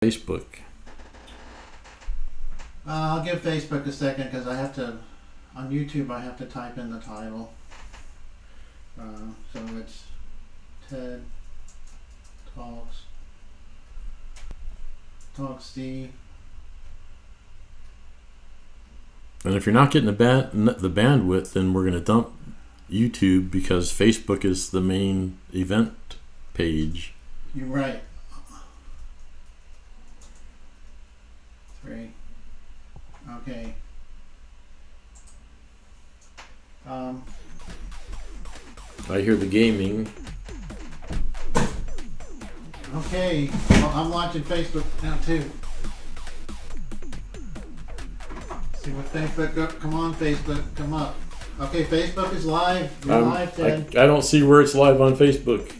Facebook? I'll give Facebook a second because I have to, on YouTube I have to type in the title. So it's Ted Talkz Steve. And if you're not getting the bandwidth, then we're going to dump YouTube because Facebook is the main event page. You're right. 3. Okay. I hear the gaming. Okay. Well, I'm watching Facebook now too. See what Facebook. Come on, Facebook. Come up. Okay, Facebook is live. You're live, Ted. I don't see where it's live on Facebook.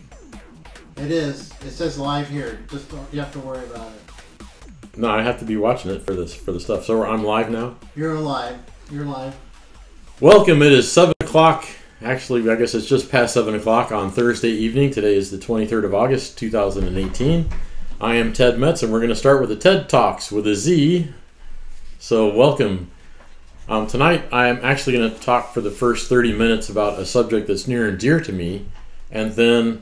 It is. It says live here. Just don't, you have to worry about it. No, I have to be watching it for the stuff. So I'm live now? You're live. You're live. Welcome. It is 7 o'clock. Actually, I guess it's just past 7 o'clock on Thursday evening. Today is the 23rd of August, 2018. I am Ted Metz, and we're going to start with the TED Talks with a Z. So welcome. Tonight, I am actually going to talk for the first 30 minutes about a subject that's near and dear to me. And then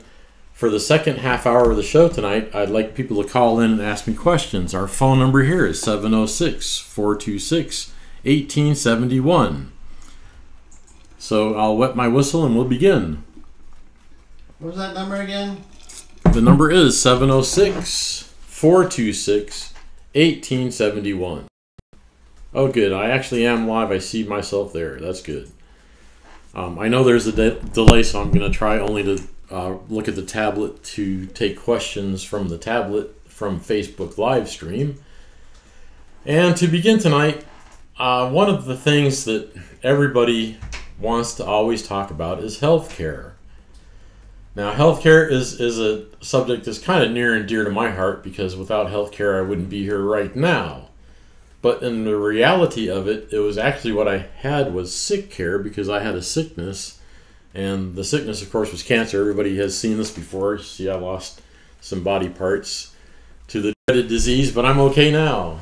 for the second half hour of the show tonight, I'd like people to call in and ask me questions. Our phone number here is 706-426-1871. So I'll wet my whistle and we'll begin. What was that number again? The number is 706-426-1871. Oh, good. I actually am live. I see myself there. That's good. I know there's a delay, so I'm going to try only to look at the tablet to take questions from the tablet from Facebook live stream. And to begin tonight, one of the things that everybody wants to always talk about is healthcare. Now, healthcare is a subject that's kind of near and dear to my heart because without healthcare, I wouldn't be here right now. But in the reality of it, it was actually what I had was sick care because I had a sickness. And the sickness, of course, was cancer. Everybody has seen this before. See, I lost some body parts to the dreaded disease, but I'm okay now.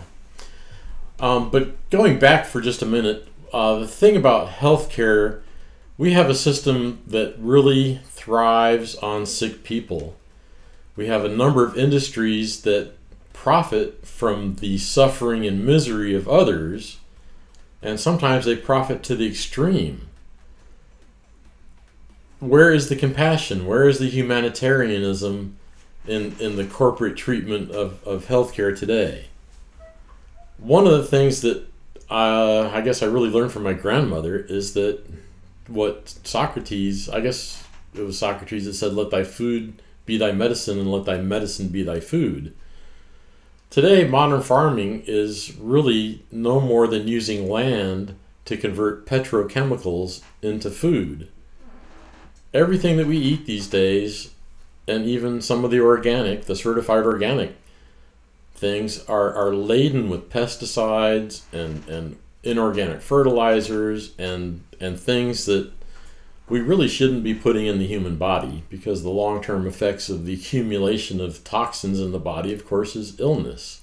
But going back for just a minute, the thing about healthcare, we have a system that really thrives on sick people. We have a number of industries that profit from the suffering and misery of others, and sometimes they profit to the extreme. Where is the compassion? Where is the humanitarianism in the corporate treatment of healthcare today? One of the things that I guess I really learned from my grandmother is that what Socrates, I guess it was Socrates that said, let thy food be thy medicine and let thy medicine be thy food. Today, modern farming is really no more than using land to convert petrochemicals into food. Everything that we eat these days, and even some of the organic, the certified organic things, are laden with pesticides and inorganic fertilizers and things that we really shouldn't be putting in the human body because the long-term effects of the accumulation of toxins in the body, of course, is illness.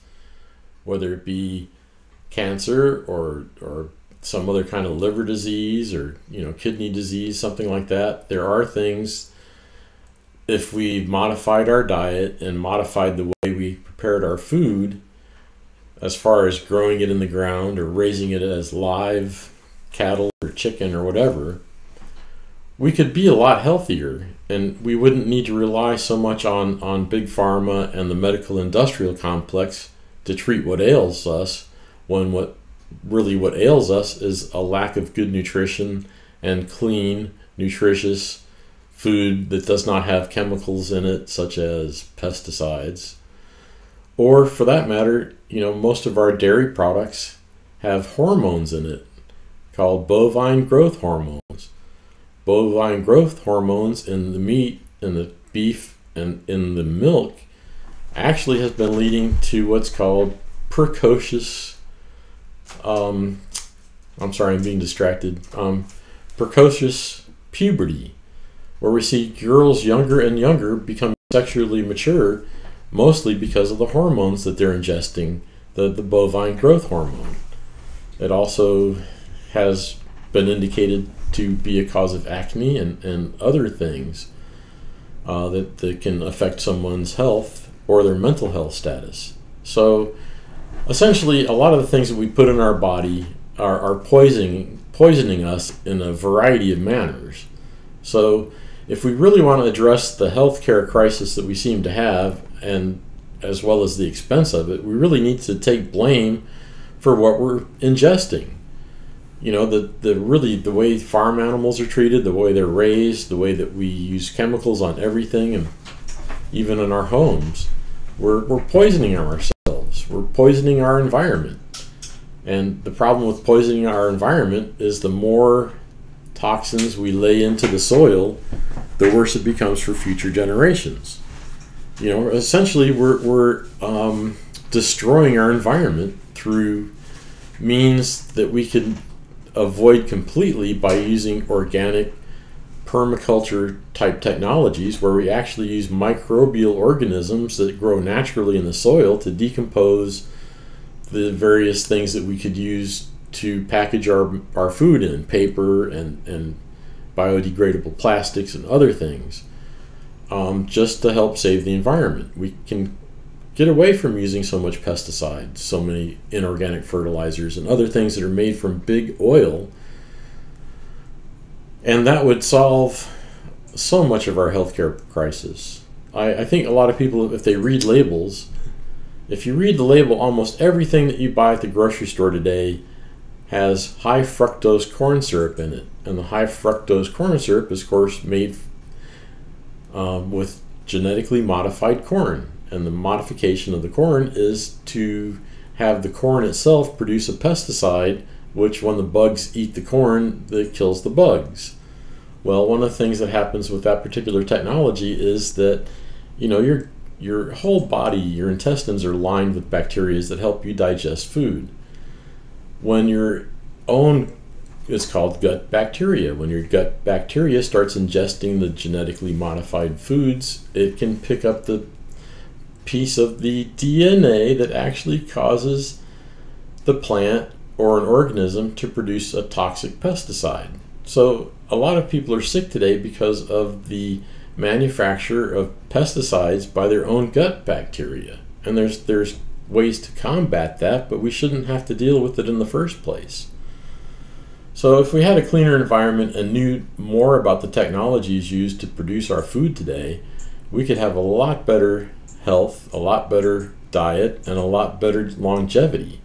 Whether it be cancer or some other kind of liver disease or kidney disease, something like that. There are things, if we modified our diet and modified the way we prepared our food, as far as growing it in the ground or raising it as live cattle or chicken or whatever, we could be a lot healthier and we wouldn't need to rely so much on big pharma and the medical industrial complex to treat what ails us, when what ails us is a lack of good nutrition and clean, nutritious food that does not have chemicals in it, such as pesticides. Or for that matter, most of our dairy products have hormones in it called bovine growth hormones. Bovine growth hormones in the meat, in the beef, and in the milk actually has been leading to what's called precocious, I'm sorry, I'm being distracted, precocious puberty, where we see girls younger and younger become sexually mature mostly because of the hormones that they're ingesting, the bovine growth hormone. It also has been indicated to be a cause of acne and other things that can affect someone's health or their mental health status. So essentially, a lot of the things that we put in our body are poisoning us in a variety of manners. So if we really want to address the healthcare crisis that we seem to have, and as well as the expense of it, we really need to take blame for what we're ingesting. You know, the way farm animals are treated, the way they're raised, the way that we use chemicals on everything, and even in our homes, we're poisoning ourselves. We're poisoning our environment. And the problem with poisoning our environment is the more toxins we lay into the soil, the worse it becomes for future generations. You know, essentially we're destroying our environment through means that we can avoid completely by using organic permaculture type technologies, where we actually use microbial organisms that grow naturally in the soil to decompose the various things that we could use to package our food in, paper and biodegradable plastics and other things, just to help save the environment. We can get away from using so much pesticides, so many inorganic fertilizers and other things that are made from big oil, and that would solve so much of our healthcare crisis. I think a lot of people, if they read labels, if you read the label, almost everything that you buy at the grocery store today has high fructose corn syrup in it. And the high fructose corn syrup is, of course, made with genetically modified corn. And the modification of the corn is to have the corn itself produce a pesticide, which when the bugs eat the corn, that kills the bugs. Well, one of the things that happens with that particular technology is that, you know, your whole body, your intestines are lined with bacteria that help you digest food. When your own, it's called gut bacteria. When your gut bacteria starts ingesting the genetically modified foods, it can pick up the piece of the DNA that actually causes the plant or an organism to produce a toxic pesticide. So a lot of people are sick today because of the manufacture of pesticides by their own gut bacteria. And there's ways to combat that, but we shouldn't have to deal with it in the first place. So if we had a cleaner environment and knew more about the technologies used to produce our food today, we could have a lot better health, a lot better diet, and a lot better longevity.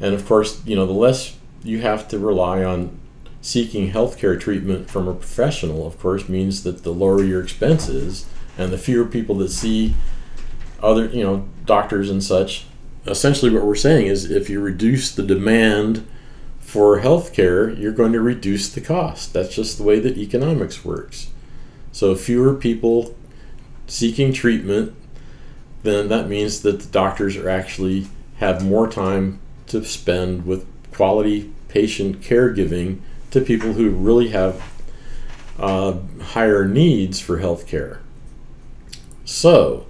And of course, you know, the less you have to rely on seeking healthcare treatment from a professional, of course, means that the lower your expense is, and the fewer people that see other, you know, doctors and such. Essentially what we're saying is, if you reduce the demand for healthcare, you're going to reduce the cost. That's just the way that economics works. So fewer people seeking treatment, then that means that the doctors are actually have more time to spend with quality patient caregiving to people who really have higher needs for health care. So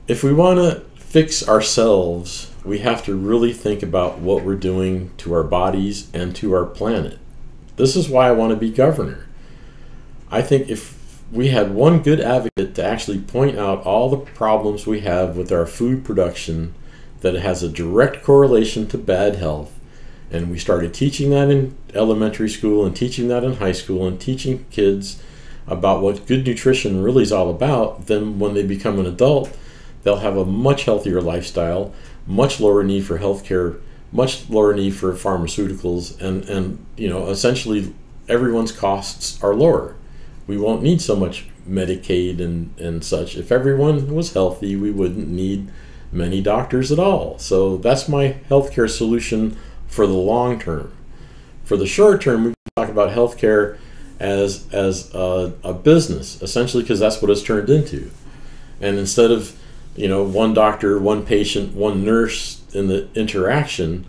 if we want to fix ourselves, we have to really think about what we're doing to our bodies and to our planet. This is why I want to be governor. I think if we had one good advocate to actually point out all the problems we have with our food production, that it has a direct correlation to bad health, and we started teaching that in elementary school and teaching that in high school and teaching kids about what good nutrition really is all about, then when they become an adult, they'll have a much healthier lifestyle, much lower need for healthcare, much lower need for pharmaceuticals, and you know, essentially everyone's costs are lower. We won't need so much Medicaid and such. If everyone was healthy, we wouldn't need many doctors at all. So that's my healthcare solution for the long term. For the short term, we can talk about healthcare as a business, essentially, because that's what it's turned into. And instead of, you know, one doctor, one patient, one nurse in the interaction,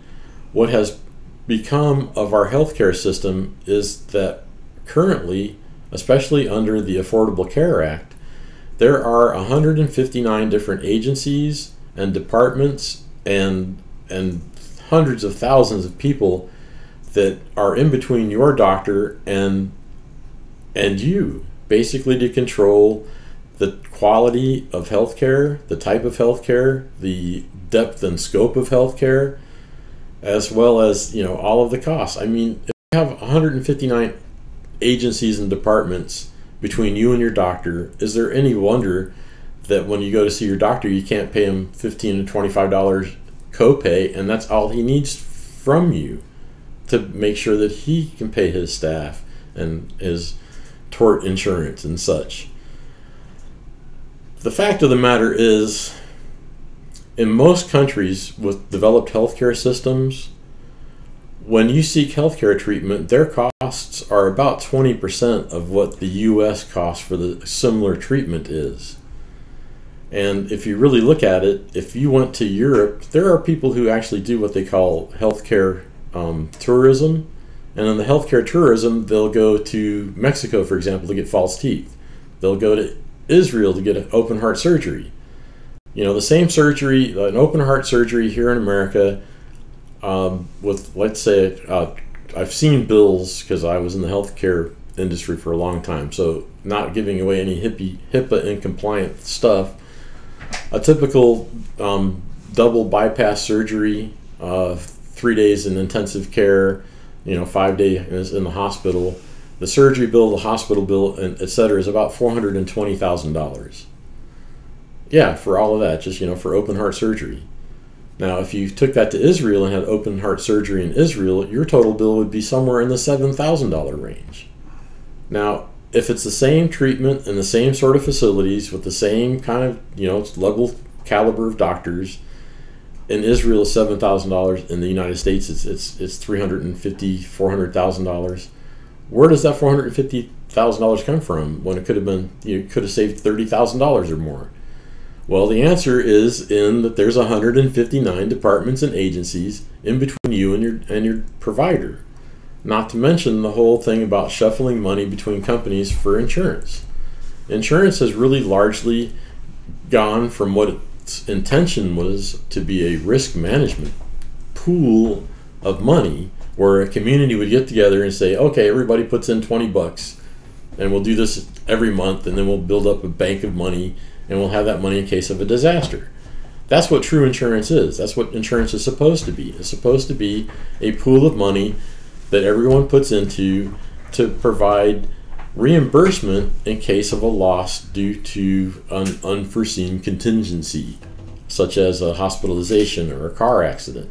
what has become of our healthcare system is that currently, especially under the Affordable Care Act, There are 159 different agencies and departments and hundreds of thousands of people that are in between your doctor and you, basically to control the quality of healthcare, the type of healthcare, the depth and scope of healthcare, as well as, you know, all of the costs. I mean, if you have 159 agencies and departments between you and your doctor, is there any wonder that when you go to see your doctor, you can't pay him $15 to $25 copay, and that's all he needs from you to make sure that he can pay his staff and his tort insurance and such? The fact of the matter is, in most countries with developed healthcare systems, when you seek healthcare treatment, their costs are about 20% of what the U.S. cost for the similar treatment is. And if you really look at it, if you went to Europe, there are people who actually do what they call healthcare tourism. And in the healthcare tourism, they'll go to Mexico, for example, to get false teeth. They'll go to Israel to get an open heart surgery. You know, the same surgery, an open heart surgery here in America, with, let's say, I've seen bills because I was in the healthcare industry for a long time, so not giving away any HIPAA incompliant stuff. A typical double bypass surgery, 3 days in intensive care, you know, 5 days in the hospital. The surgery bill, the hospital bill, and etc. is about $420,000. Yeah, for all of that, just, you know, for open heart surgery. Now, if you took that to Israel and had open heart surgery in Israel, your total bill would be somewhere in the $7,000 range. Now, if it's the same treatment in the same sort of facilities with the same kind of, you know, level caliber of doctors, in Israel it's $7,000. In the United States, it's $350,000, $400,000. Where does that $450,000 come from when it could have been, you could have saved $30,000 or more? Well, the answer is in that there's 159 departments and agencies in between you and your provider. Not to mention the whole thing about shuffling money between companies for insurance. Insurance has really largely gone from what its intention was to be a risk management pool of money, where a community would get together and say, okay, everybody puts in $20 and we'll do this every month, and then we'll build up a bank of money and we'll have that money in case of a disaster. That's what true insurance is. That's what insurance is supposed to be. It's supposed to be a pool of money that everyone puts into to provide reimbursement in case of a loss due to an unforeseen contingency, such as a hospitalization or a car accident.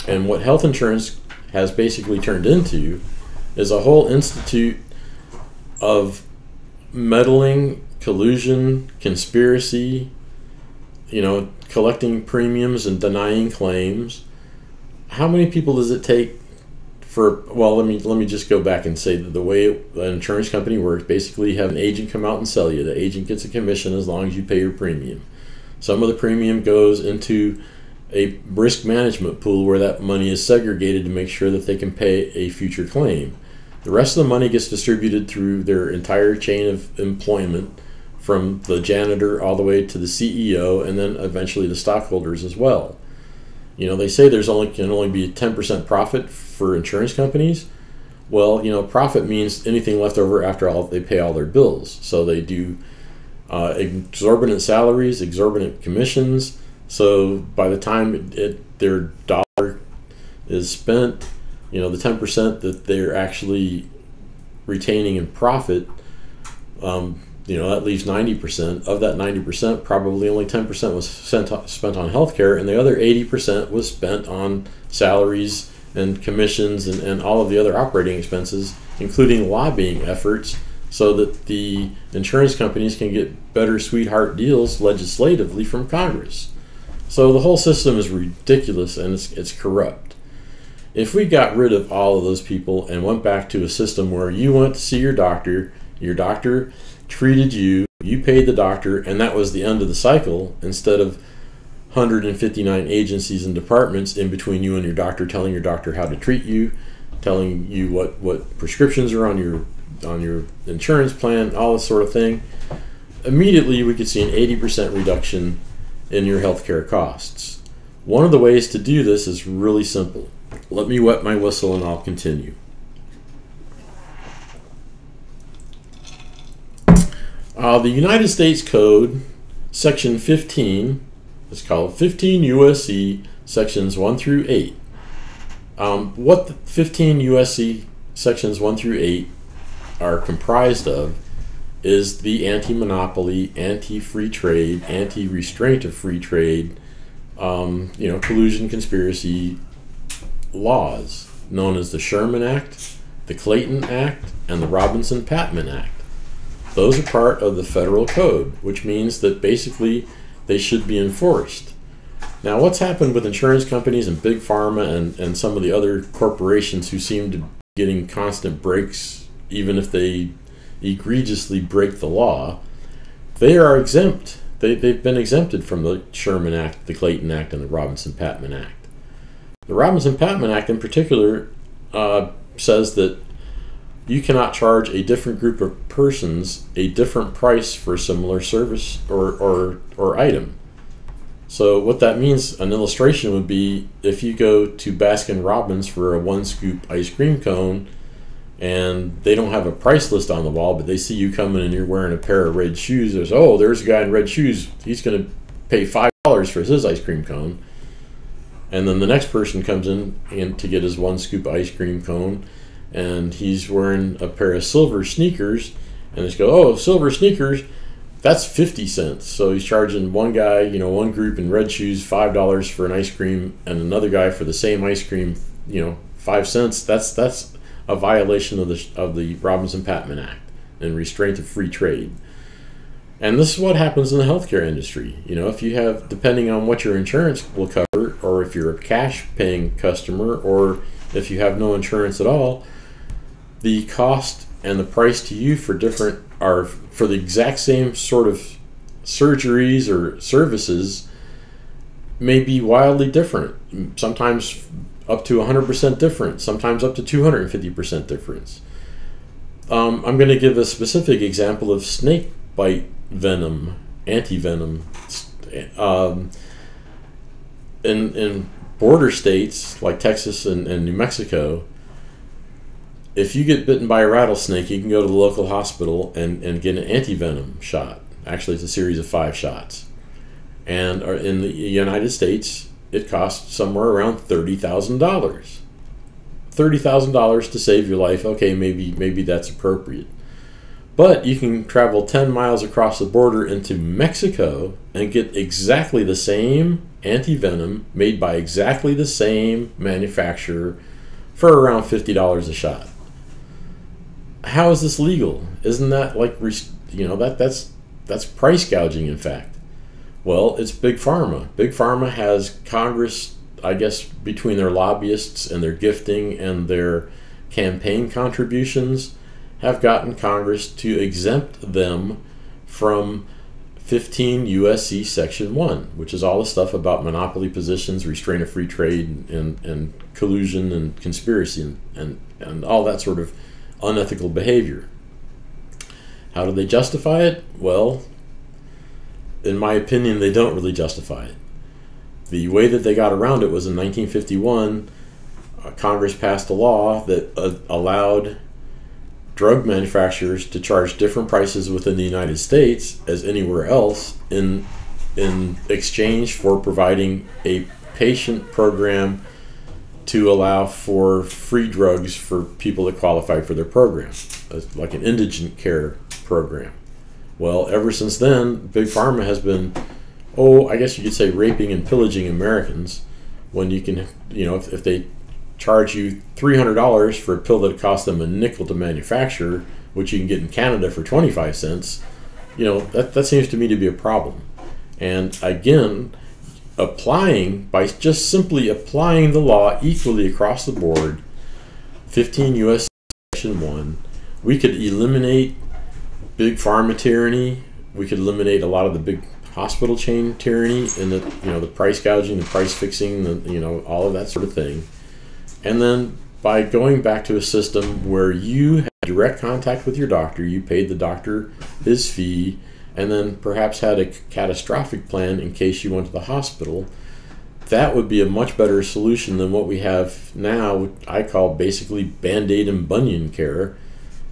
And what health insurance has basically turned into is a whole institute of meddling, collusion, conspiracy, you know, collecting premiums and denying claims. How many people does it take for, well, let me just go back and say that the way an insurance company works, basically you have an agent come out and sell you. The agent gets a commission as long as you pay your premium. Some of the premium goes into a risk management pool where that money is segregated to make sure that they can pay a future claim. The rest of the money gets distributed through their entire chain of employment, from the janitor all the way to the CEO, and then eventually the stockholders as well. You know, they say can only be a 10% profit for insurance companies. Well, you know, profit means anything left over after they pay all their bills. So they do exorbitant salaries, exorbitant commissions. So by the time their dollar is spent, you know, the 10% that they're actually retaining in profit, you know, that leaves 90%. Of that 90%, probably only 10% was spent on healthcare, and the other 80% was spent on salaries and commissions and all of the other operating expenses, including lobbying efforts, so that the insurance companies can get better sweetheart deals legislatively from Congress. So the whole system is ridiculous, and it's corrupt. If we got rid of all of those people and went back to a system where you went to see your doctor treated you, you paid the doctor, and that was the end of the cycle, instead of 159 agencies and departments in between you and your doctor, telling your doctor how to treat you, telling you what prescriptions are on your insurance plan, all this sort of thing. immediately we could see an 80% reduction in your healthcare costs. One of the ways to do this is really simple. Let me wet my whistle and I'll continue. The United States Code, Section 15, is called 15 U.S.C. Sections 1 through 8. What the 15 U.S.C. Sections 1 through 8 are comprised of is the anti-monopoly, anti-free trade, anti-restraint of free trade, collusion, conspiracy laws, known as the Sherman Act, the Clayton Act, and the Robinson-Patman Act. Those are part of the federal code, which means that basically they should be enforced. Now, what's happened with insurance companies and big pharma and some of the other corporations who seem to be getting constant breaks, even if they egregiously break the law, they are exempt. They've been exempted from the Sherman Act, the Clayton Act, and the Robinson-Patman Act. The Robinson-Patman Act in particular says that you cannot charge a different group of persons a different price for a similar service or item. So what that means, an illustration would be if you go to Baskin-Robbins for a 1-scoop ice cream cone and they don't have a price list on the wall, but they see you coming and you're wearing a pair of red shoes, there's a guy in red shoes, he's going to pay $5 for his ice cream cone. And then the next person comes in to get his 1-scoop ice cream cone, and he's wearing a pair of silver sneakers, and they go, silver sneakers, that's 50 cents. So he's charging one guy, one group in red shoes, $5 for an ice cream, and another guy for the same ice cream, 5 cents. That's a violation of the Robinson-Patman Act and restraint of free trade. And this is what happens in the healthcare industry. If you have, depending on what your insurance will cover, or if you're a cash-paying customer, or if you have no insurance at all, the cost and the price to you for the exact same sort of surgeries or services may be wildly different. Sometimes up to 100% different, sometimes up to 250% difference. I'm going to give a specific example of snake bite venom, anti-venom. In border states like Texas and New Mexico, if you get bitten by a rattlesnake, you can go to the local hospital and get an anti-venom shot. Actually, it's a series of 5 shots. And in the United States, it costs somewhere around $30,000. $30,000 to save your life. Okay, maybe that's appropriate. But you can travel 10 miles across the border into Mexico and get exactly the same anti-venom made by exactly the same manufacturer for around $50 a shot. How is this legal? Isn't that that's price gouging, in fact? Well, it's Big Pharma. Big Pharma has Congress, I guess, between their lobbyists and their gifting and their campaign contributions, have gotten Congress to exempt them from 15 U.S.C. Section 1, which is all the stuff about monopoly positions, restraint of free trade, and collusion and conspiracy and all that sort of unethical behavior. How do they justify it? Well, in my opinion, they don't really justify it. The way that they got around it was in 1951, Congress passed a law that allowed drug manufacturers to charge different prices within the United States as anywhere else in exchange for providing a patient program to allow for free drugs for people that qualify for their program, like an indigent care program. Well, ever since then, Big Pharma has been, I guess you could say, raping and pillaging Americans, when you can, if they charge you $300 for a pill that costs them a nickel to manufacture, which you can get in Canada for 25 cents, that seems to me to be a problem. And again, by just simply applying the law equally across the board, 15 U.S. Section 1, we could eliminate big pharma tyranny. We could eliminate a lot of the big hospital chain tyranny and the price gouging, the price fixing, all of that sort of thing. And then by going back to a system where you had direct contact with your doctor, you paid the doctor his fee, and then perhaps had a catastrophic plan in case you went to the hospital, that would be a much better solution than what we have now, which I call basically Band-Aid and bunion care.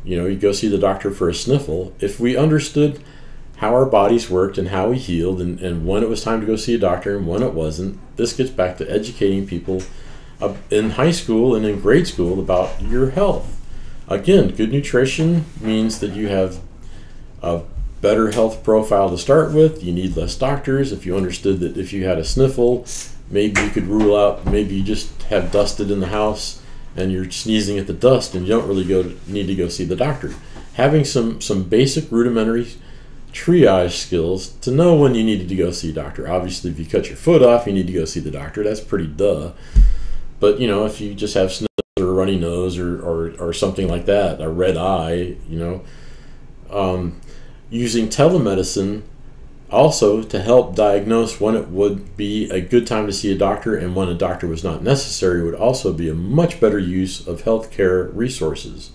You know, you go see the doctor for a sniffle. If we understood how our bodies worked and how we healed, and when it was time to go see a doctor and when it wasn't, this gets back to educating people in high school and in grade school about your health. Again, good nutrition means that you have a better health profile to start with. You need less doctors. If you understood that if you had a sniffle, maybe you could rule out, maybe you just have dusted in the house and you're sneezing at the dust and you don't really need to go see the doctor. Having some basic rudimentary triage skills to know when you needed to go see a doctor. Obviously, if you cut your foot off, you need to go see the doctor. That's pretty duh. But, you know, if you just have sniffles or a runny nose or something like that, a red eye, you know, using telemedicine also to help diagnose when it would be a good time to see a doctor and when a doctor was not necessary would also be a much better use of healthcare resources.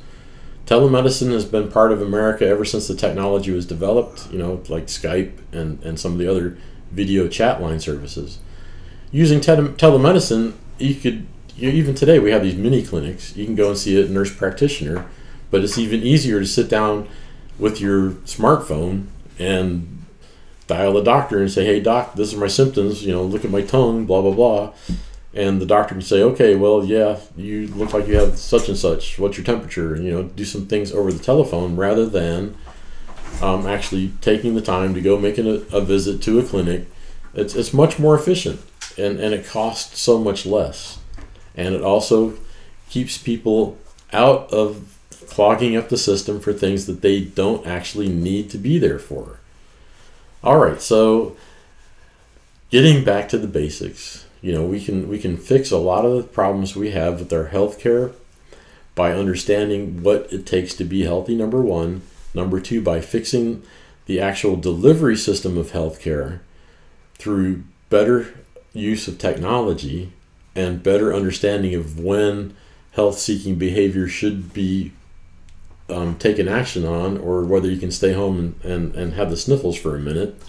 Telemedicine has been part of America ever since the technology was developed, you know, like Skype and some of the other video chat line services. Using telemedicine, even today we have these mini clinics. You can go and see a nurse practitioner, but it's even easier to sit down with your smartphone and dial a doctor and say, hey doc, this are my symptoms, you know, look at my tongue, blah, blah, blah. And the doctor can say, okay, well, yeah, you look like you have such and such. What's your temperature? And, you know, do some things over the telephone rather than actually taking the time to go making a visit to a clinic. It's much more efficient, and it costs so much less. And it also keeps people out of clogging up the system for things that they don't actually need to be there for. All right, so getting back to the basics. You know, we can fix a lot of the problems we have with our healthcare by understanding what it takes to be healthy, number one. Number two, by fixing the actual delivery system of healthcare through better use of technology and better understanding of when health-seeking behavior should be taken action on, or whether you can stay home and have the sniffles for a minute.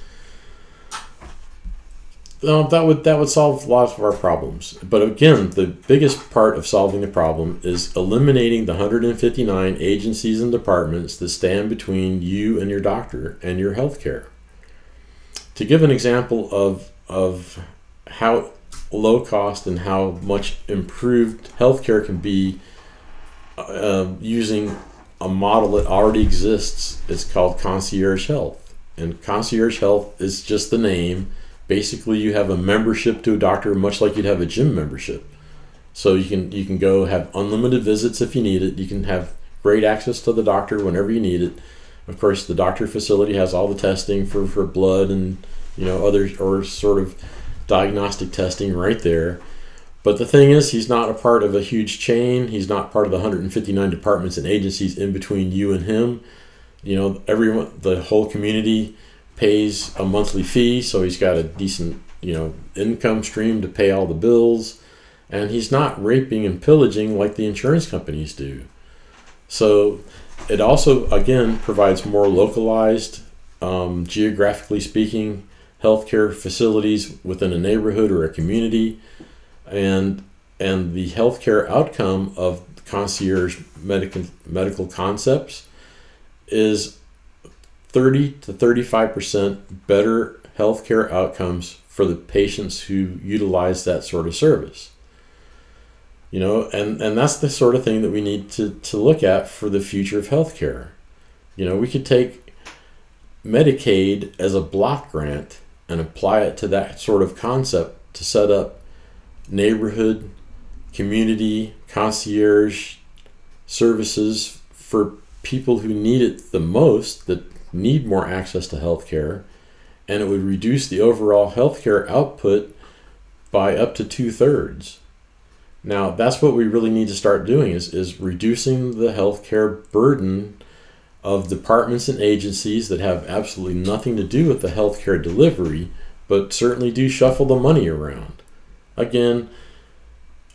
That would solve lots of our problems. But again, the biggest part of solving the problem is eliminating the 159 agencies and departments that stand between you and your doctor and your health care. To give an example of how low cost and how much improved healthcare can be using a model that already exists, it's called concierge health. And concierge health is just the name. Basically, you have a membership to a doctor, much like you'd have a gym membership. So you can go have unlimited visits if you need it. You can have great access to the doctor whenever you need it. Of course, the doctor facility has all the testing for blood and, you know, other or sort of diagnostic testing right there. But the thing is, he's not a part of a huge chain. He's not part of the 159 departments and agencies in between you and him. You know, everyone, the whole community pays a monthly fee, so he's got a decent, you know, income stream to pay all the bills, and he's not raping and pillaging like the insurance companies do. So it also, again, provides more localized, geographically speaking, healthcare facilities within a neighborhood or a community, and the healthcare outcome of concierge medical concepts is 30 to 35% better healthcare outcomes for the patients who utilize that sort of service. You know, and that's the sort of thing that we need to look at for the future of healthcare. You know, we could take Medicaid as a block grant and apply it to that sort of concept to set up neighborhood, community, concierge services for people who need it the most, that need more access to healthcare, and it would reduce the overall healthcare output by up to 2/3. Now, that's what we really need to start doing is reducing the healthcare burden of departments and agencies that have absolutely nothing to do with the healthcare delivery, but certainly do shuffle the money around. Again,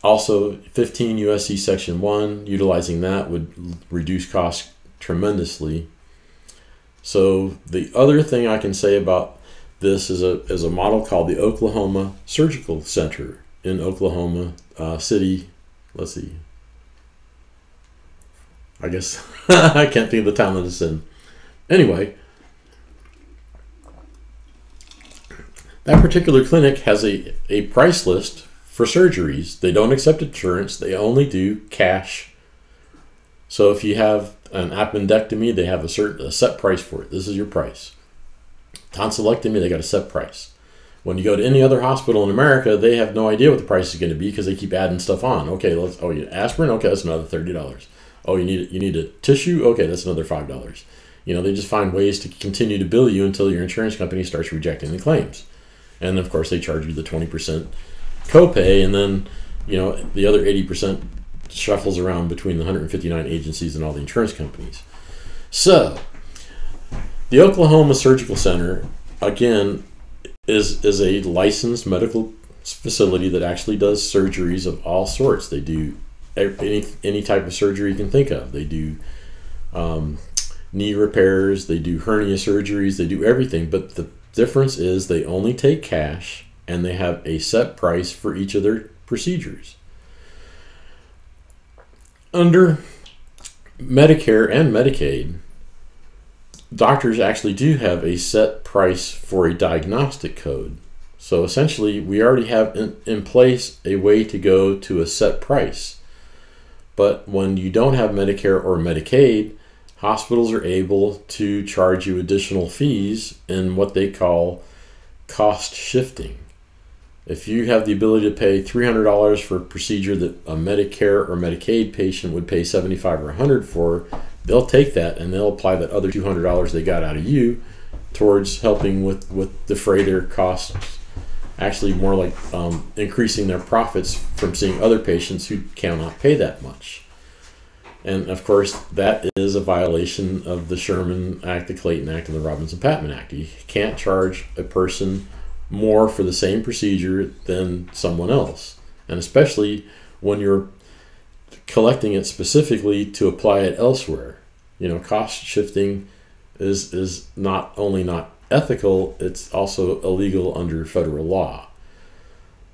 also 15 USC Section 1, utilizing that would reduce costs tremendously. So the other thing I can say about this is a model called the Oklahoma Surgical Center in Oklahoma City. Let's see. I guess I can't think of the town that it's in. Anyway, that particular clinic has a price list for surgeries. They don't accept insurance. They only do cash. So if you have an appendectomy, they have a set price for it. This is your price. Tonsillectomy, they got a set price. When you go to any other hospital in America, they have no idea what the price is going to be because they keep adding stuff on. Okay, you aspirin, okay, that's another $30. Oh, you need a tissue, okay, that's another $5. They just find ways to continue to bill you until your insurance company starts rejecting the claims. And of course, they charge you the 20% copay, and then the other 80% shuffles around between the 159 agencies and all the insurance companies. So the Oklahoma Surgical Center, again, is a licensed medical facility that actually does surgeries of all sorts. They do any type of surgery you can think of. They do knee repairs, they do hernia surgeries, they do everything. But the difference is they only take cash, and they have a set price for each of their procedures. Under Medicare and Medicaid, doctors actually do have a set price for a diagnostic code. So essentially, we already have in place a way to go to a set price. But when you don't have Medicare or Medicaid, hospitals are able to charge you additional fees in what they call cost shifting. If you have the ability to pay $300 for a procedure that a Medicare or Medicaid patient would pay $75 or $100 for, they'll take that and they'll apply that other $200 they got out of you towards helping with defray their costs, actually more like increasing their profits from seeing other patients who cannot pay that much. And of course, that is a violation of the Sherman Act, the Clayton Act, and the Robinson-Patman Act. You can't charge a person more for the same procedure than someone else. And especially when you're collecting it specifically to apply it elsewhere. Cost shifting is not only not ethical, it's also illegal under federal law.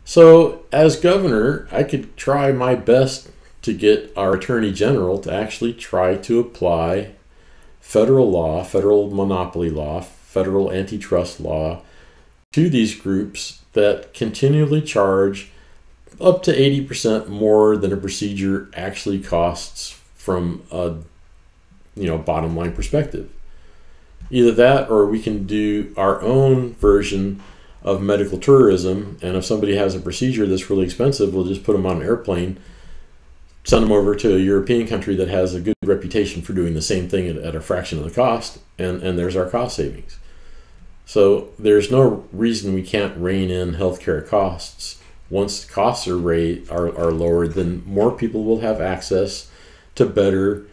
So as governor, I could try my best to get our attorney general to actually try to apply federal law, federal monopoly law, federal antitrust law to these groups that continually charge up to 80% more than a procedure actually costs from a bottom line perspective. Either that, or we can do our own version of medical tourism, and if somebody has a procedure that's really expensive, we'll just put them on an airplane, send them over to a European country that has a good reputation for doing the same thing at a fraction of the cost, and there's our cost savings. So there's no reason we can't rein in healthcare costs. Once costs are lowered, then more people will have access to better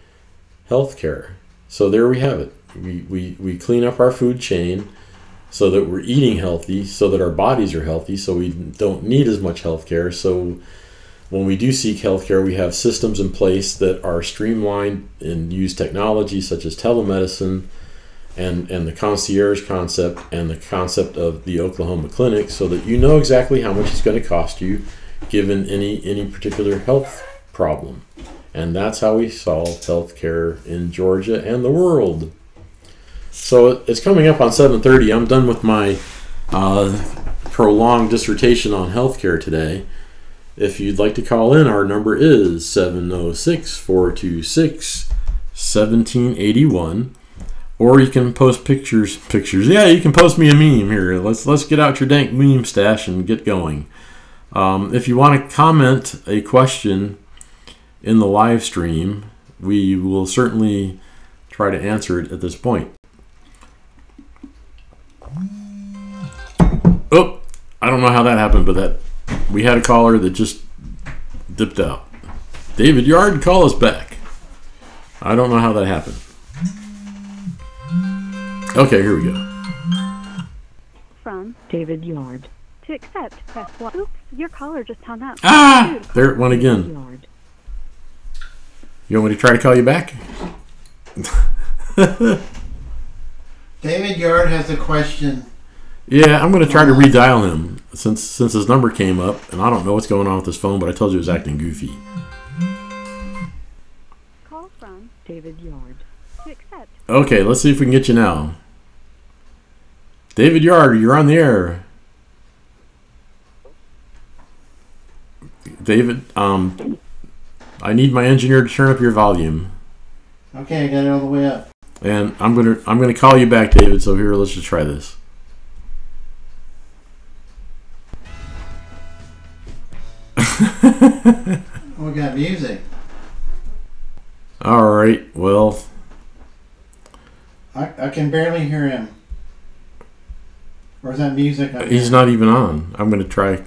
healthcare. So there we have it. We clean up our food chain so that we're eating healthy, so that our bodies are healthy, so we don't need as much healthcare. So when we do seek healthcare, we have systems in place that are streamlined and use technology such as telemedicine and the concierge concept and the concept of the Oklahoma clinic, so that you know exactly how much it's going to cost you given any particular health problem. And that's how we solve healthcare in Georgia and the world. So it's coming up on 7:30. I'm done with my prolonged dissertation on healthcare today. If you'd like to call in, our number is 706-426-1781. Or you can post pictures. Yeah, you can post me a meme here. Let's get out your dank meme stash and get going. If you want to comment a question in the live stream, we will certainly try to answer it at this point. Oh, I don't know how that happened, but we had a caller that just dipped out. David Yard, call us back. I don't know how that happened. Okay, here we go. From David Yard. To accept, press 1. Oops, your caller just hung up. Ah! There it went again. Yard. You want me to try to call you back? David Yard has a question. Yeah, I'm going to try to redial him since his number came up, and I don't know what's going on with his phone, but I told you it was acting goofy. Call from David Yard. To accept. Okay, let's see if we can get you now. David Yard, you're on the air. David, I need my engineer to turn up your volume. Okay, I got it all the way up. And I'm gonna call you back, David. So here, let's just try this. We got music. All right. Well, I can barely hear him. Or is that music? He's not even on. I'm gonna try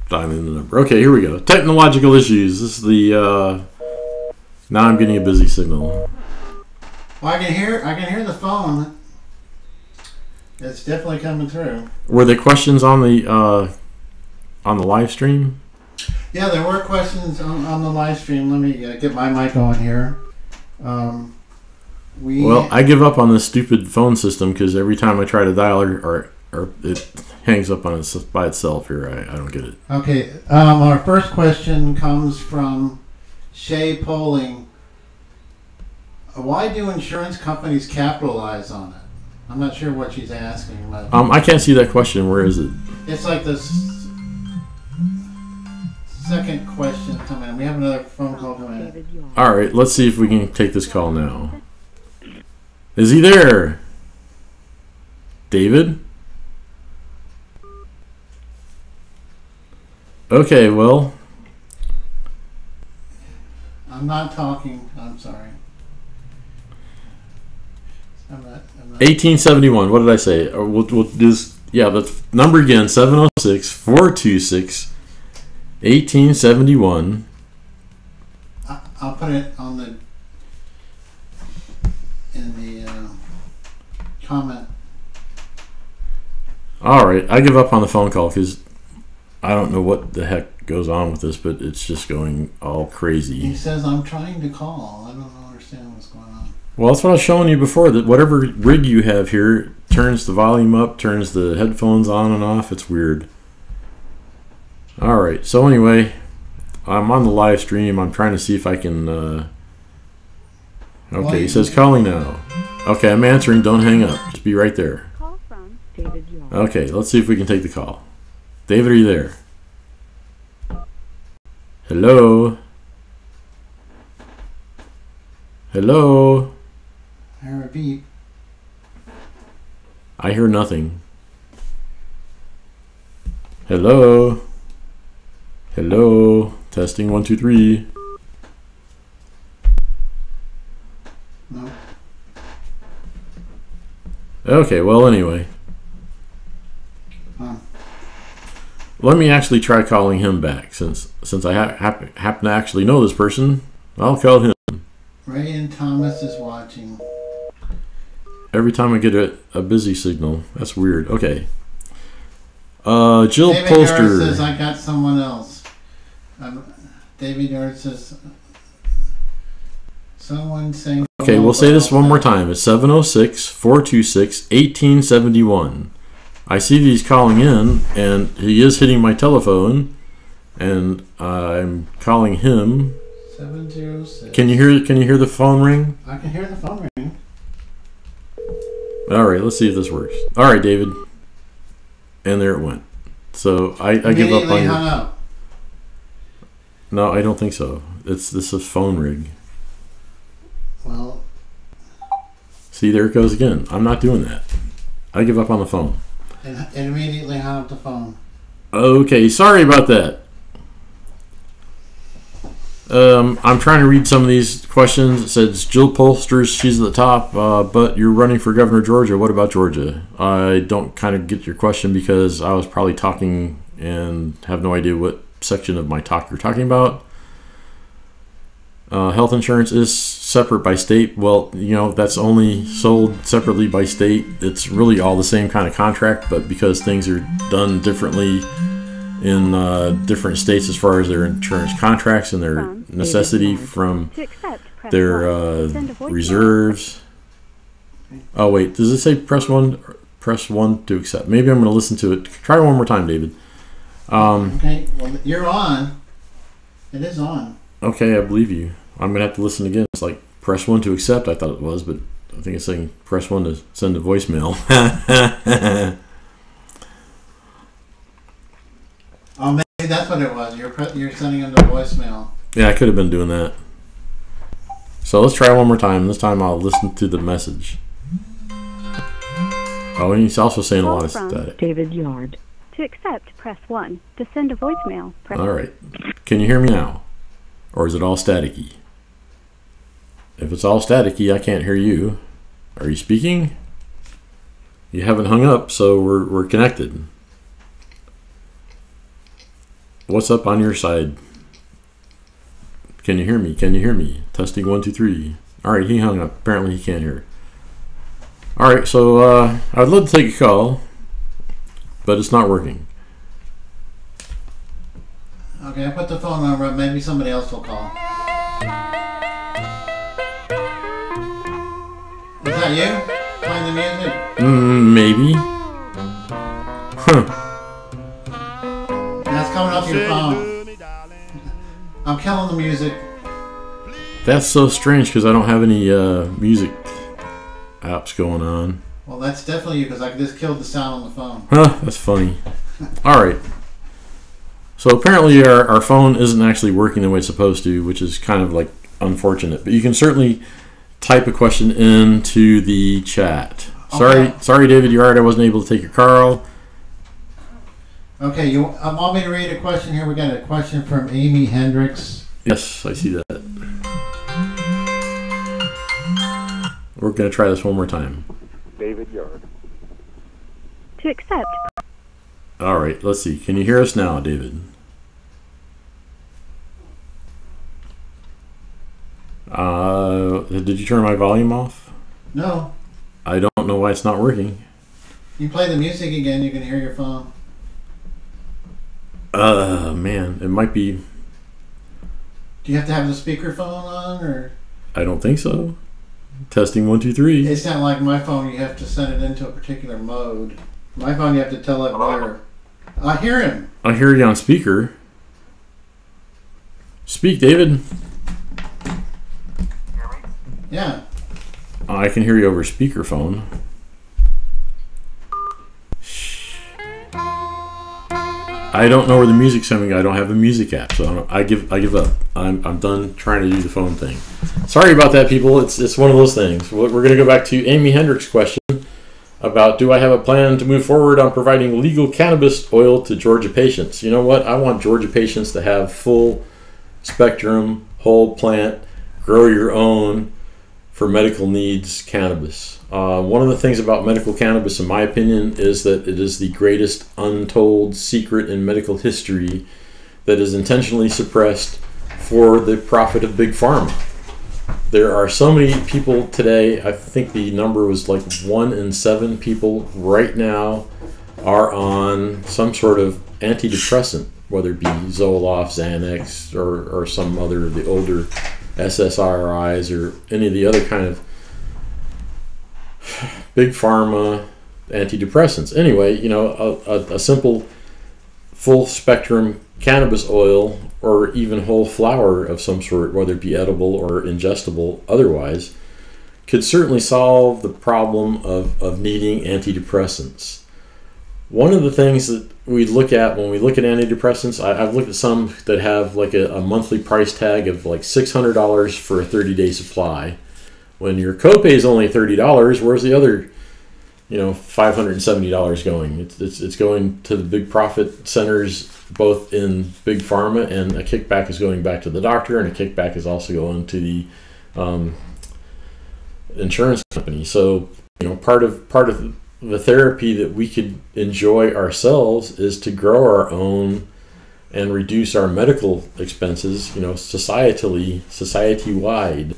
dialing the number. Okay, here we go. Technological issues. This is the. Now I'm getting a busy signal. Well, I can hear the phone. It's definitely coming through. Were there questions on the live stream? Yeah, there were questions on the live stream. Let me get my mic on here. Well, I give up on this stupid phone system because every time I try to dial or it hangs up on by itself here. I don't get it. Okay, our first question comes from Shay Poling. Why do insurance companies capitalize on it? I'm not sure what she's asking. But I can't see that question. Where is it? it's like the second question coming in. We have another phone call coming in. All right, let's see if we can take this call now. Is he there? David? Okay, well. I'm not talking. I'm sorry. I'm not. 1871. What did I say? We'll do this. Yeah, the number again, 706-426-1871. I'll put it on in the comment. All right, I give up on the phone call because I don't know what the heck goes on with this, but it's just going all crazy. He says, I'm trying to call. I don't understand what's going on. Well, that's what I was showing you before, that whatever rig you have here turns the volume up, turns the headphones on and off. It's weird. All right, so anyway, I'm on the live stream. I'm trying to see if I can... Okay, he says calling now. Okay, I'm answering. Don't hang up. Just be right there. Call from David Yard. Okay, let's see if we can take the call. David, are you there? Hello? Hello? I hear a beep. I hear nothing. Hello? Hello? Testing 1 2 3. No. Okay, well anyway. Huh. Let me actually try calling him back since I happen to actually know this person. I'll call him. Ray and Thomas is watching. Every time I get a busy signal. That's weird. Okay. Jill David Polster. Yard says, I got someone else. David Yard says, someone saying... Okay, we'll say this one more time. It's 706-426-1871. I see that he's calling in, and he is hitting my telephone, and I'm calling him. 706. Can you hear the phone ring? I can hear the phone ring. All right, let's see if this works. All right, David. And there it went. So I give up on hung your... up. No, I don't think so. This is a phone rig. Well... See, there it goes again. I'm not doing that. I give up on the phone. And immediately hung up the phone. Okay, sorry about that. I'm trying to read some of these questions. It says Jill Polsters, she's at the top, but you're running for governor of Georgia. What about Georgia? I don't kind of get your question because I was probably talking and have no idea what section of my talk you're talking about. Health insurance is separate by state. Well, you know, that's only sold separately by state. It's really all the same kind of contract, but because things are done differently in different states as far as their insurance contracts and their necessity from their reserves. Oh wait, does it say press 1? Press 1 to accept. Maybe I'm going to listen to it. Try one more time, David. Okay, well, you're on. It is on. Okay, I believe you. I'm going to have to listen again. It's like press 1 to accept, I thought it was, but I think it's saying press 1 to send a voicemail. Oh, maybe that's what it was. You're sending them the voicemail. Yeah, I could have been doing that. So let's try one more time. This time I'll listen to the message. Oh, and he's also saying a lot of static. David Yard. To accept, press 1. To send a voicemail, press... All right. Can you hear me now? Or is it all staticky? If it's all staticky, I can't hear you. Are you speaking? You haven't hung up, so we're connected. What's up on your side? Can you hear me? Can you hear me? Testing 1, 2, 3. All right, he hung up. Apparently he can't hear. All right, so I'd love to take a call, but it's not working. Okay, I put the phone on. Maybe somebody else will call. Is that you playing the music? Maybe. Huh. That's coming off your phone. I'm killing the music. That's so strange because I don't have any music apps going on. Well, that's definitely you because I just killed the sound on the phone. Huh, that's funny. All right. So apparently our phone isn't actually working the way it's supposed to, which is kind of like unfortunate. But you can certainly type a question into the chat. Okay. Sorry, David Yard, I wasn't able to take your call. Okay, you want me to read a question here? We got a question from Amy Hendricks. Yes, I see that. We're going to try this one more time. David Yard. To accept. All right, let's see. Can you hear us now, David? Did you turn my volume off? No. I don't know why it's not working. You play the music again, you can hear your phone. Man, it might be... Do you have to have the speakerphone on, or? I don't think so. Testing 1, 2, 3. It's not like my phone, you have to set it into a particular mode. My phone, you have to tell it where. I hear him. I hear you on speaker. Speak, David. Yeah. I can hear you over speakerphone. I don't know where the music's coming. I don't have a music app, so I give up. I'm done trying to do the phone thing. Sorry about that, people. It's one of those things. We're going to go back to Amy Hendricks' question about, do I have a plan to move forward on providing legal cannabis oil to Georgia patients? You know what? I want Georgia patients to have full spectrum, whole plant, grow your own for medical needs cannabis. One of the things about medical cannabis, in my opinion, is that it is the greatest untold secret in medical history that is intentionally suppressed for the profit of big pharma. There are so many people today, I think the number was like 1 in 7 people right now are on some sort of antidepressant, whether it be Zoloft, Xanax, or some other of the older SSRIs or any of the other kind of big pharma antidepressants. Anyway, you know, a simple full spectrum cannabis oil or even whole flower of some sort, whether it be edible or ingestible otherwise, could certainly solve the problem of needing antidepressants. One of the things that we look at when we look at antidepressants, I've looked at some that have like a monthly price tag of like $600 for a 30-day supply. When your copay is only $30, where's the other, $570 going? It's going to the big profit centers, both in big pharma, and a kickback is going back to the doctor, and a kickback is also going to the insurance company. So, part of the therapy that we could enjoy ourselves is to grow our own and reduce our medical expenses, society-wide.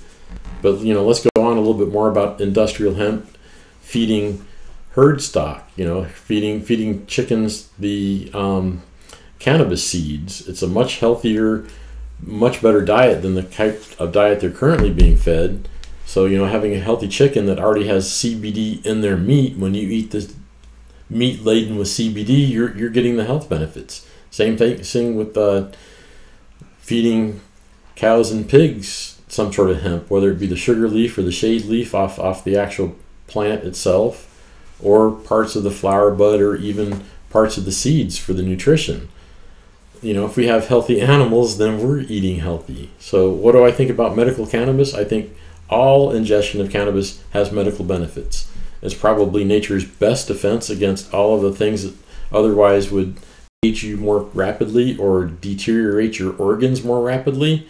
But, let's go on a little bit more about industrial hemp feeding herd stock, feeding chickens the cannabis seeds. It's a much healthier, much better diet than the type of diet they're currently being fed. So, having a healthy chicken that already has CBD in their meat, when you eat the meat laden with CBD, you're getting the health benefits. Same thing with feeding cows and pigs some sort of hemp, whether it be the sugar leaf or the shade leaf off the actual plant itself, or parts of the flower bud, or even parts of the seeds for the nutrition. If we have healthy animals, then we're eating healthy. So what do I think about medical cannabis? I think all ingestion of cannabis has medical benefits. It's probably nature's best defense against all of the things that otherwise would age you more rapidly or deteriorate your organs more rapidly.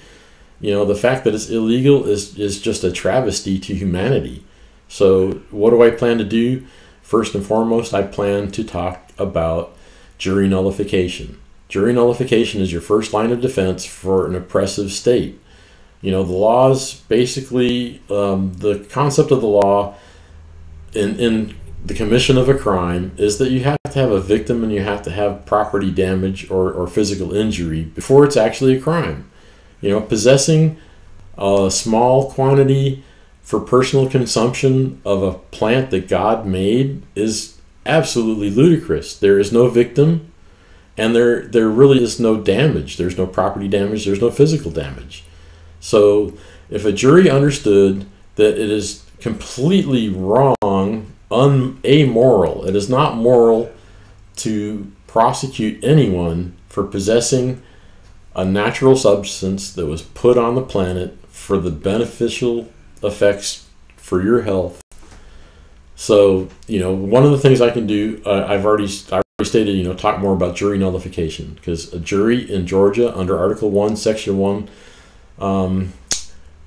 The fact that it's illegal is just a travesty to humanity. So what do I plan to do? First and foremost, I plan to talk about jury nullification. Jury nullification is your first line of defense for an oppressive state. The laws, basically, the concept of the law in the commission of a crime is that you have to have a victim and you have to have property damage or physical injury before it's actually a crime. Possessing a small quantity for personal consumption of a plant that God made is absolutely ludicrous. There is no victim, and there really is no damage. There's no property damage. There's no physical damage. So if a jury understood that it is completely wrong, amoral, it is not moral to prosecute anyone for possessing a natural substance that was put on the planet for the beneficial effects for your health. So, one of the things I can do, I've already stated, talk more about jury nullification, because a jury in Georgia under Article 1, Section 1,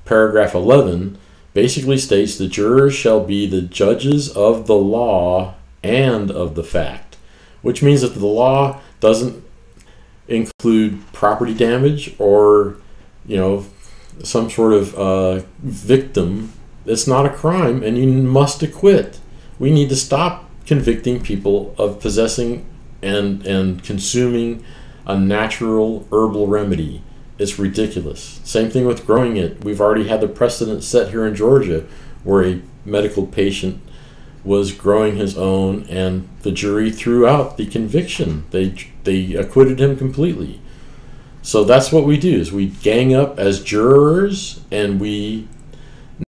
Paragraph 11, basically states the jurors shall be the judges of the law and of the fact, which means that the law doesn't include property damage or, some sort of victim. It's not a crime, and you must acquit. We need to stop convicting people of possessing and consuming a natural herbal remedy. It's ridiculous. Same thing with growing it. We've already had the precedent set here in Georgia where a medical patient was growing his own, and the jury threw out the conviction. They acquitted him completely. So that's what we do, is we gang up as jurors, and we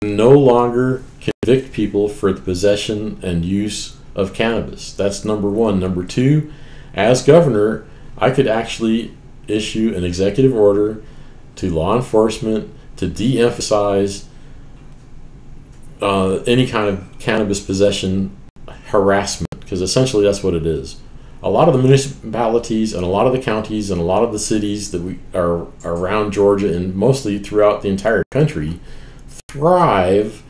no longer convict people for the possession and use of cannabis. That's number one. Number two, as governor, I could actually issue an executive order to law enforcement to de-emphasize any kind of cannabis possession harassment, because essentially that's what it is. A lot of the municipalities and a lot of the counties and a lot of the cities that we are around Georgia and mostly throughout the entire country thrive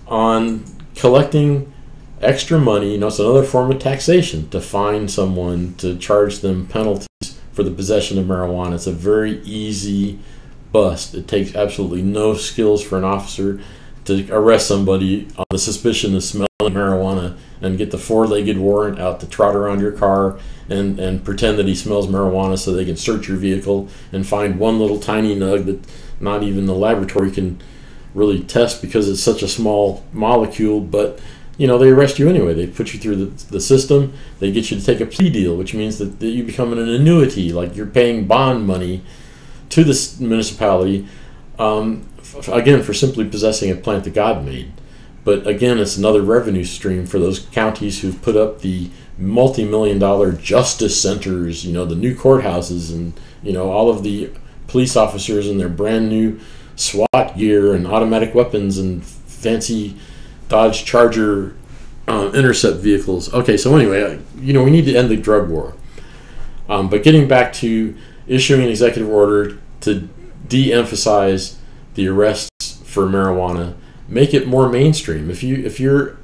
on collecting extra money. It's another form of taxation to fine someone, to charge them penalties for the possession of marijuana. It's a very easy bust. It takes absolutely no skills for an officer to arrest somebody on the suspicion of smelling marijuana and get the four-legged warrant out to trot around your car and pretend that he smells marijuana so they can search your vehicle and find one little tiny nug that not even the laboratory can really test because it's such a small molecule. But they arrest you anyway. They put you through the system. They get you to take a plea deal, which means that you become an annuity, like you're paying bond money to the municipality, again, for simply possessing a plant that God made. But again, it's another revenue stream for those counties who've put up the multi-million-dollar justice centers, the new courthouses, and all of the police officers in their brand new SWAT gear and automatic weapons and fancy Dodge Charger intercept vehicles. Okay, so anyway, we need to end the drug war. But getting back to issuing an executive order to de-emphasize the arrests for marijuana, make it more mainstream. If you're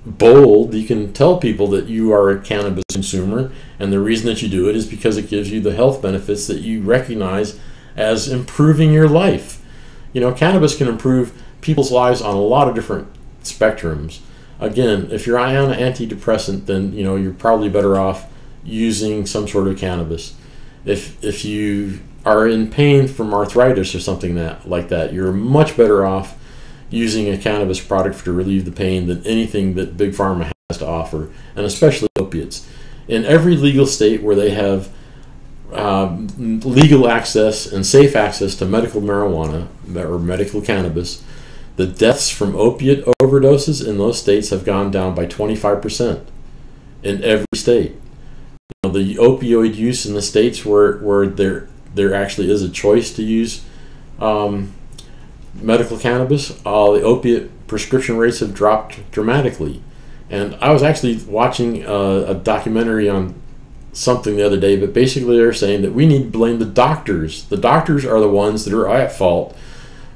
bold, you can tell people that you are a cannabis consumer, and the reason that you do it is because it gives you the health benefits that you recognize as improving your life. Cannabis can improve people's lives on a lot of different spectrums. Again, if you're on an antidepressant, then you're probably better off using some sort of cannabis. If you are in pain from arthritis or something like that, you're much better off using a cannabis product to relieve the pain than anything that Big Pharma has to offer, and especially opiates. In every legal state where they have legal access and safe access to medical marijuana or medical cannabis, the deaths from opiate overdoses in those states have gone down by 25% in every state. The opioid use in the states where there actually is a choice to use medical cannabis, the opiate prescription rates have dropped dramatically. And I was actually watching a documentary on something the other day, but basically they're saying that we need to blame the doctors. The doctors are the ones that are at fault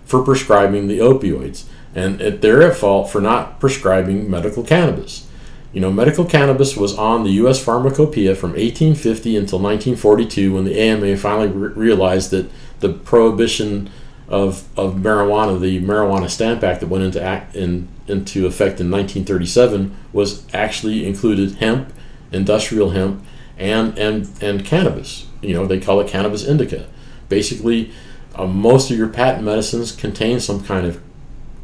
for prescribing the opioids, and they're at fault for not prescribing medical cannabis. Medical cannabis was on the U.S. Pharmacopoeia from 1850 until 1942, when the AMA finally realized that the prohibition of marijuana, the Marijuana Stamp Act that went into effect in 1937, was actually included hemp, industrial hemp, and cannabis. They call it cannabis indica. Basically, most of your patent medicines contain some kind of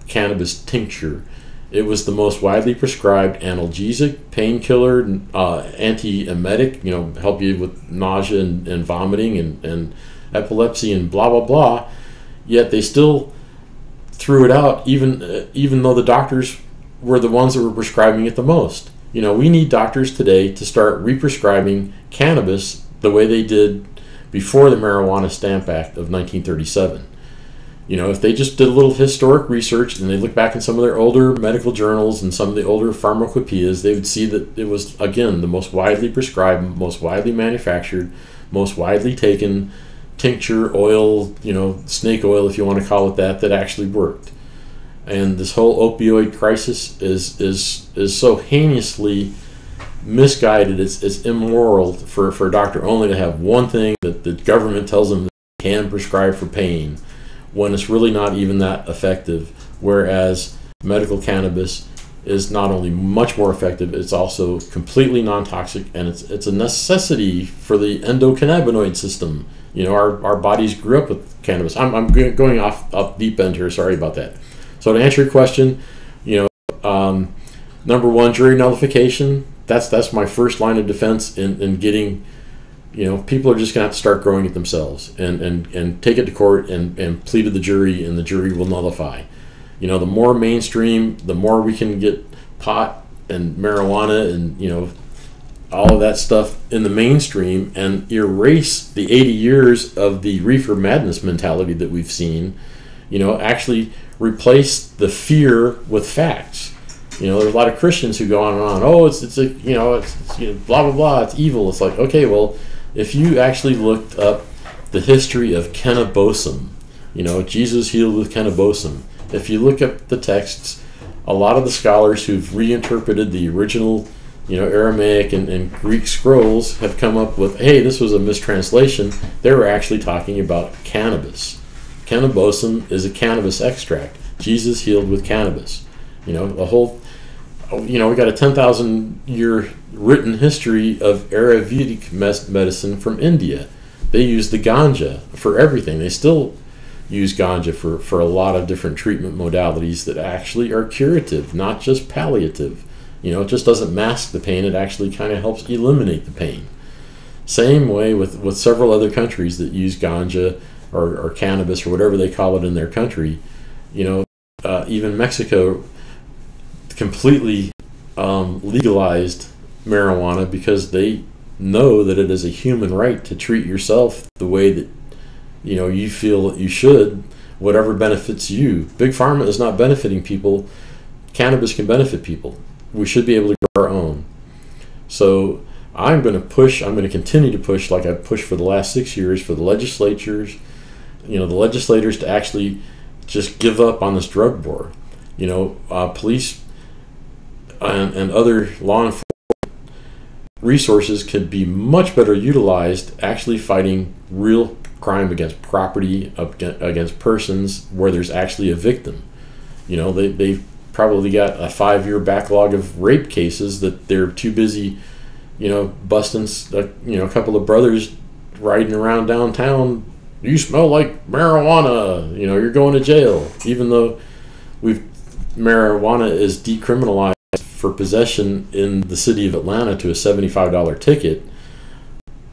cannabis tincture. It was the most widely prescribed analgesic, painkiller, anti-emetic, help you with nausea and vomiting and epilepsy and blah, blah, blah. Yet they still threw it out, even though the doctors were the ones that were prescribing it the most. We need doctors today to start re-prescribing cannabis the way they did before the Marijuana Stamp Act of 1937. If they just did a little historic research and they look back in some of their older medical journals and some of the older pharmacopoeias, they would see that it was, again, the most widely prescribed, most widely manufactured, most widely taken tincture, oil, snake oil, if you want to call it that actually worked. And this whole opioid crisis is so heinously misguided. It's immoral for a doctor only to have one thing that the government tells them they can prescribe for pain, when it's really not even that effective. Whereas medical cannabis is not only much more effective, it's also completely non-toxic, and it's a necessity for the endocannabinoid system. Our bodies grew up with cannabis. I'm going off deep end here. Sorry about that. So to answer your question, number one, jury nullification. That's my first line of defense in getting. People are just going to have to start growing it themselves and take it to court and plead to the jury, and the jury will nullify. The more mainstream, the more we can get pot and marijuana and all of that stuff in the mainstream and erase the 80 years of the reefer madness mentality that we've seen. Actually replace the fear with facts. There's a lot of Christians who go on and on. Oh, it's blah blah blah. It's evil. It's like, okay, well, if you actually looked up the history of cannabosum, Jesus healed with cannabosum. If you look up the texts, a lot of the scholars who've reinterpreted the original, Aramaic and Greek scrolls have come up with, hey, this was a mistranslation. They were actually talking about cannabis. Cannabosum is a cannabis extract. Jesus healed with cannabis. The whole, we got a 10,000 year written history of Ayurvedic medicine from India. They use the ganja for everything. They still use ganja for a lot of different treatment modalities that actually are curative, not just palliative. It just doesn't mask the pain. It actually kind of helps eliminate the pain. Same way with several other countries that use ganja or cannabis or whatever they call it in their country. Even Mexico completely legalized marijuana because they know that it is a human right to treat yourself the way that you feel that you should, whatever benefits you. Big Pharma is not benefiting people. Cannabis can benefit people. We should be able to grow our own. So I'm going to continue to push, like I've pushed for the last 6 years, for the legislators, the legislators to actually just give up on this drug war. Police and other law enforcement resources could be much better utilized actually fighting real crime against property, against persons where there's actually a victim. They've probably got a 5-year backlog of rape cases that they're too busy, busting, a couple of brothers riding around downtown. You smell like marijuana, you're going to jail. Even though marijuana is decriminalized for possession in the city of Atlanta to a $75 ticket,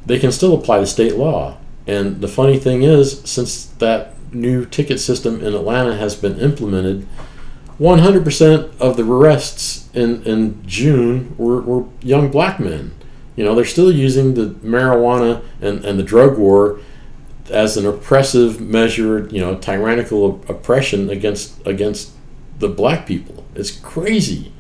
they can still apply the state law. And the funny thing is, since that new ticket system in Atlanta has been implemented, 100% of the arrests in June were young black men. You know, they're still using the marijuana and the drug war as an oppressive measure, you know, tyrannical oppression against the black people. It's crazy.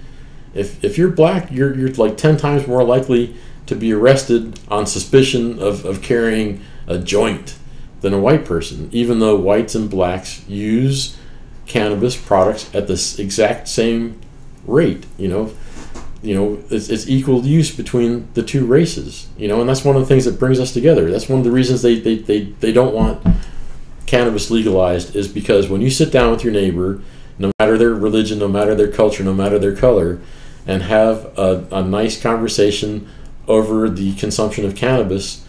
If you're black, you're like 10 times more likely to be arrested on suspicion of carrying a joint than a white person, even though whites and blacks use cannabis products at this exact same rate. You know, it's equal use between the two races. You know, and that's one of the things that brings us together. That's one of the reasons they don't want cannabis legalized, is because when you sit down with your neighbor, no matter their religion, no matter their culture, no matter their color, and have a nice conversation over the consumption of cannabis,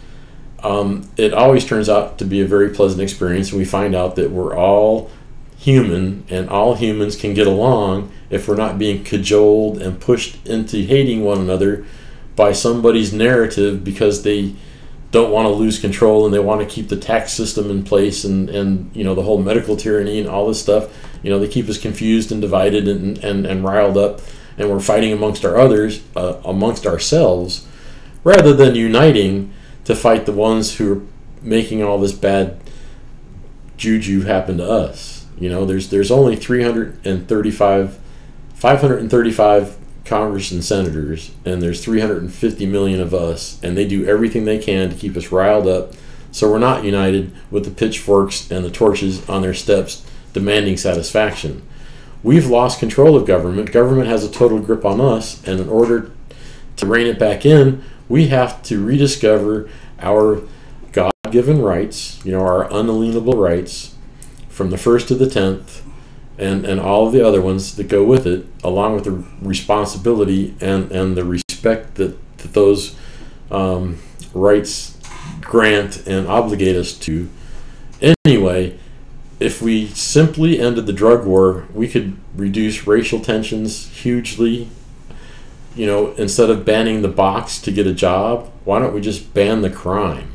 it always turns out to be a very pleasant experience. And we find out that we're all human, and all humans can get along if we're not being cajoled and pushed into hating one another by somebody's narrative because they don't want to lose control and they want to keep the tax system in place and you know, the whole medical tyranny and all this stuff. You know, they keep us confused and divided and riled up, and we're fighting amongst ourselves rather than uniting to fight the ones who are making all this bad juju happen to us. You know, there's only 535 Congress and senators, and there's 350 million of us, and they do everything they can to keep us riled up, so we're not united with the pitchforks and the torches on their steps demanding satisfaction. We've lost control of government. Government has a total grip on us, and in order to rein it back in, we have to rediscover our God-given rights, you know, our unalienable rights from the 1st to the 10th, and all of the other ones that go with it, along with the responsibility and the respect that those rights grant and obligate us to. Anyway, if we simply ended the drug war, we could reduce racial tensions hugely. You know, instead of banning the box to get a job, why don't we just ban the crime?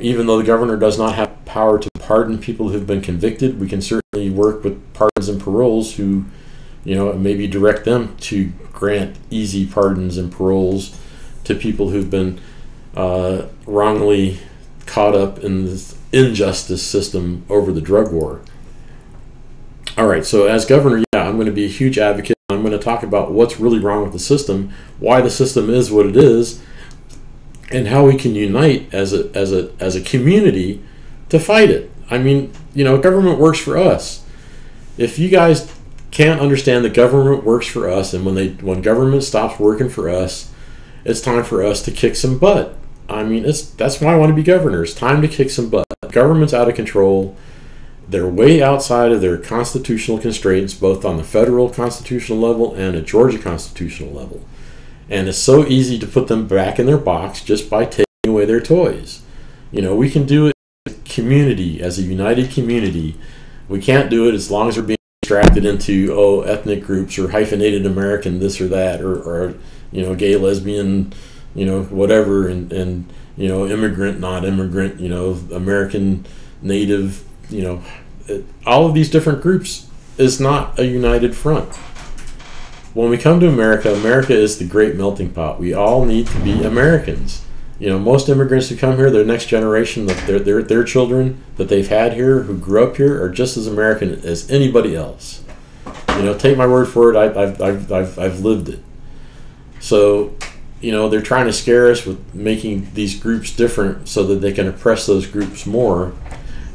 Even though the governor does not have power to pardon people who've been convicted, we can certainly work with pardons and paroles who, you know, maybe direct them to grant easy pardons and paroles to people who've been wrongly caught up in this injustice system over the drug war. All right, so as governor, yeah, I'm going to be a huge advocate. I'm going to talk about what's really wrong with the system, why the system is what it is, and how we can unite as a community to fight it. I mean, you know, government works for us. If you guys can't understand that government works for us, and when government stops working for us, it's time for us to kick some butt. I mean, that's why I want to be governor. It's time to kick some butt. Government's out of control. They're way outside of their constitutional constraints, both on the federal constitutional level and a Georgia constitutional level. And it's so easy to put them back in their box just by taking away their toys. You know, we can do it as a community, as a united community. We can't do it as long as we're being distracted into, oh, ethnic groups or hyphenated American this or that, or you know, gay, lesbian, you know, whatever, and you know, immigrant, not immigrant, you know, American, Native, you know, all of these different groups is not a united front. When we come to America, America is the great melting pot. We all need to be Americans. You know, most immigrants who come here, their next generation, their children that they've had here, who grew up here, are just as American as anybody else. You know, take my word for it. I've lived it. So, you know, they're trying to scare us with making these groups different so that they can oppress those groups more.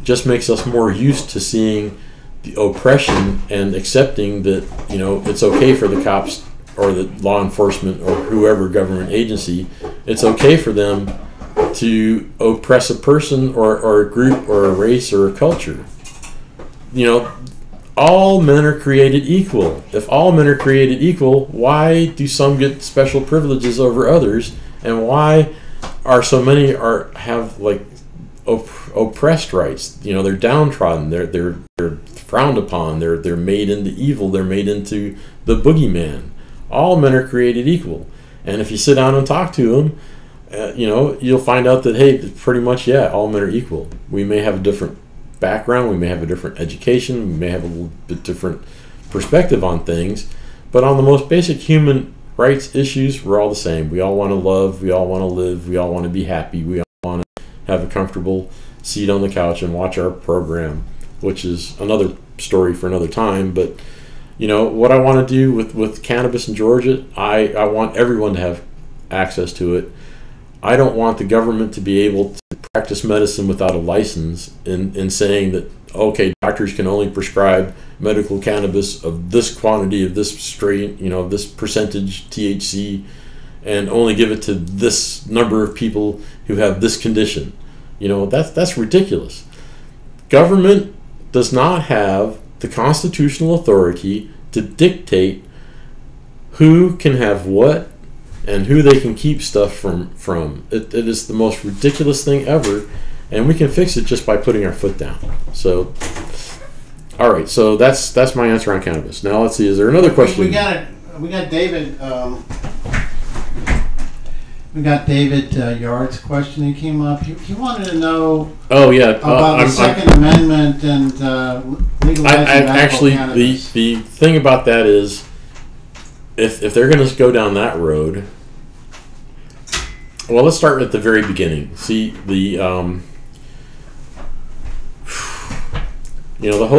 Just makes us more used to seeing the oppression and accepting that, you know, it's okay for the cops or the law enforcement or whoever government agency, it's okay for them to oppress a person or a group or a race or a culture. You know, all men are created equal. If all men are created equal, why do some get special privileges over others, and why are so many have like oppressed rights. You know, they're downtrodden. They're frowned upon. They're made into evil. They're made into the boogeyman. All men are created equal. And if you sit down and talk to them, you know, you'll find out that, hey, pretty much, yeah, all men are equal. We may have a different background. We may have a different education. We may have a little bit different perspective on things. But on the most basic human rights issues, we're all the same. We all want to love. We all want to live. We all want to be happy. We all want to have a comfortable seat on the couch and watch our program, which is another story for another time. But, you know, what I want to do with cannabis in Georgia, I want everyone to have access to it. I don't want the government to be able to practice medicine without a license in saying that, okay, doctors can only prescribe medical cannabis of this quantity, of this strain, you know, this percentage THC, and only give it to this number of people who have this condition. You know, that's ridiculous. Government does not have the constitutional authority to dictate who can have what and who they can keep stuff from. It is the most ridiculous thing ever, and we can fix it just by putting our foot down. So, all right, so that's my answer on cannabis. Now let's see, is there another question? We got David. We got David Yard's question. He came up. He wanted to know. Oh yeah, about the Second Amendment and legalizing actually cannabis. the thing about that is, if they're going to go down that road, well, let's start at the very beginning. See, the you know, the whole